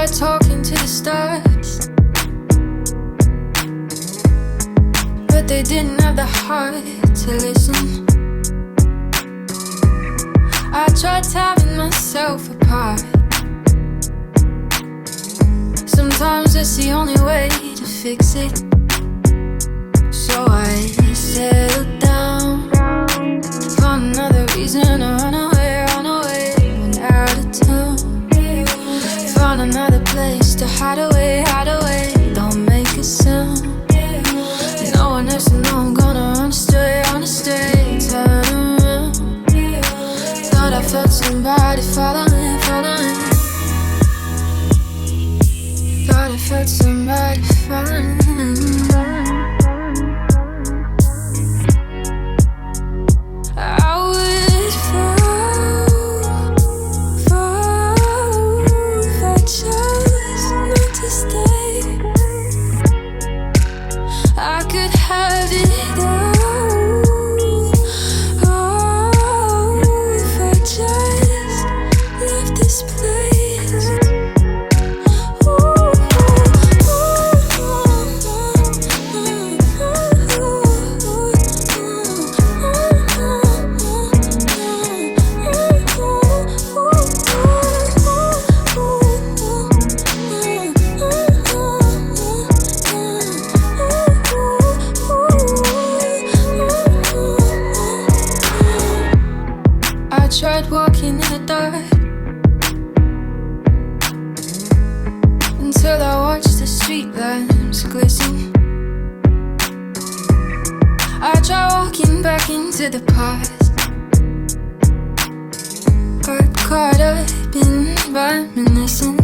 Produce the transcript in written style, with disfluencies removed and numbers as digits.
tried talking to the stars, but they didn't have the heart to listen. I tried tearing myself apart. Sometimes it's the only way to fix it. So I settled down, found another reason to run away, went out of town. Found another place to hide away, don't make a sound. No one else to know I'm gonna run astray, turn around. Thought I felt somebody following. Thought I felt somebody following. I tried walking in the dark until I watched the street lamps glisten. I tried walking back into the past, got caught up in reminiscing.